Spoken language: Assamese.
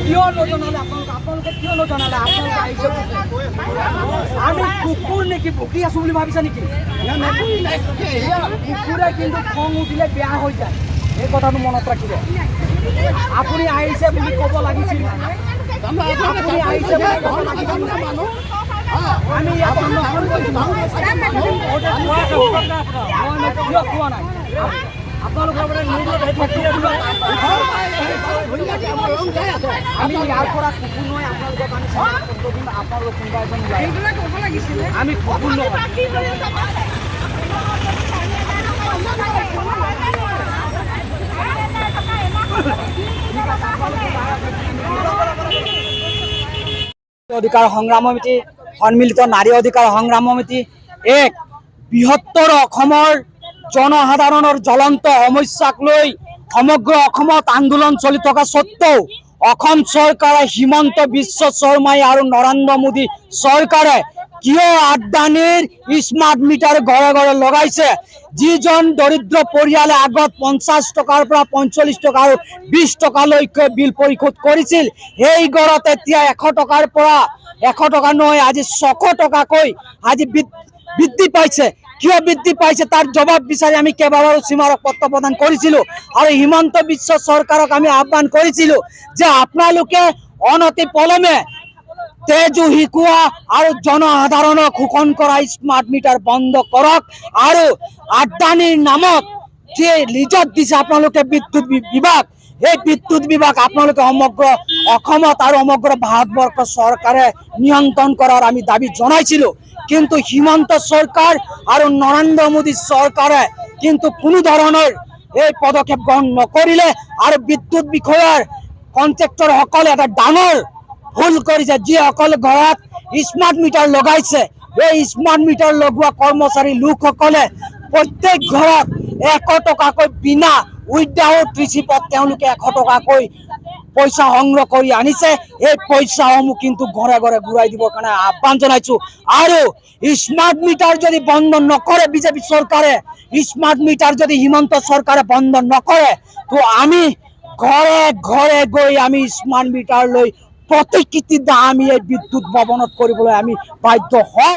কিয় নজনালে আপোনালোকে কিয় নজনালে আপোনালোকে আহিছে আমি কুকুৰ নেকি ভুকি আছো বুলি ভাবিছে নেকি কুকুৰে কিন্তু খং উঠিলে বেয়া হৈ যায় এই কথাটো মনত ৰাখিব আপুনি আহিছে বুলি ক'ব লাগিছিল আপুনি আহিছে বুলি ক'ব লাগিছিল আমি ইয়াত খোৱা নাই আপোনালোকৰ আমি ইয়াৰ পৰা কুকুৰ নহয় আপোনালোকৰ কাৰণে আপোনালোক কোনোবা এজন আমি কুকুৰ নহয় অধিকাৰ সংগ্ৰাম সমিতি সন্মিলিত নাৰী অধিকাৰ সংগ্ৰাম সমিতি এক বৃহত্তৰ অসমৰ জনসাধাৰণৰ জ্বলন্ত সমস্যাক লৈ সমগ্ৰ অসমত আন্দোলন চলি থকা সত্ত্বেও অসম চৰকাৰে হিমন্ত বিশ্ব শৰ্মাই আৰু নৰেন্দ্ৰ মোদী চৰকাৰে কিয় আদানীৰ স্মাৰ্ট মিটাৰ ঘৰে ঘৰে লগাইছে যিজন দৰিদ্ৰ পৰিয়ালে আগত 50 টকাৰ পৰা 45 টকা আৰু 20 টকালৈকে বিল পৰিশোধ কৰিছিল সেই ঘৰত এতিয়া 100 টকাৰ পৰা 100 টকা নহয় আজি 600 টকাকৈ আজি বৃদ্ধি পাইছে কিয় বৃদ্ধি পাইছে তাৰ জবাব বিচাৰি আমি কেইবাবাৰো সীমাৰক পত্ৰ প্ৰদান কৰিছিলো আৰু হিমন্ত বিশ্ব চৰকাৰক আমি আহ্বান কৰিছিলো যে আপোনালোকে অনতি পলমে তেজু শিকোৱা আৰু জনসাধাৰণক শোষণ কৰা স্মাৰ্ট মিটাৰ বন্ধ কৰক আৰু আদানীৰ নামত যে লিজত দিছে আপোনালোকে বিদ্যুৎ বিভাগ এই বিদ্যুৎ বিভাগ আপোনালোকে সমগ্ৰ অসমত আৰু সমগ্ৰ ভাৰতবৰ্ষ চৰকাৰে নিয়ন্ত্ৰণ কৰাৰ আমি দাবী জনাইছিলো কিন্তু হিমন্ত চৰকাৰ আৰু নৰেন্দ্ৰ মোদী চৰকাৰে কিন্তু কোনো ধৰণৰ এই পদক্ষেপ গ্ৰহণ নকৰিলে আৰু বিদ্যুৎ বিষয়াৰ কন্ট্ৰেক্টৰ সকলে এটা ডাঙৰ ভুল কৰিছে যিসকলে ঘৰত স্মাৰ্ট মিটাৰ লগাইছে এই স্মাৰ্ট মিটাৰ লগোৱা কৰ্মচাৰী লোকসকলে প্ৰত্যেক ঘৰত 100 টকাকৈ বিনা উইদাউট ৰিচিপ্টত তেওঁলোকে 100 টকাকৈ পইচা সংগ্ৰহ কৰি আনিছে এই পইচাসমূহ কিন্তু ঘৰে ঘৰে ঘূৰাই দিবৰ কাৰণে আহ্বান জনাইছো আৰু স্মাৰ্ট মিটাৰ যদি বন্ধ নকৰে বিজেপি চৰকাৰে স্মাৰ্ট মিটাৰ যদি হিমন্ত চৰকাৰে বন্ধ নকৰে তো আমি ঘৰে ঘৰে গৈ আমি স্মাৰ্ট মিটাৰ লৈ প্ৰতিকৃতি আমি এই বিদ্যুৎ ভৱনত কৰিবলৈ আমি বাধ্য হওঁ।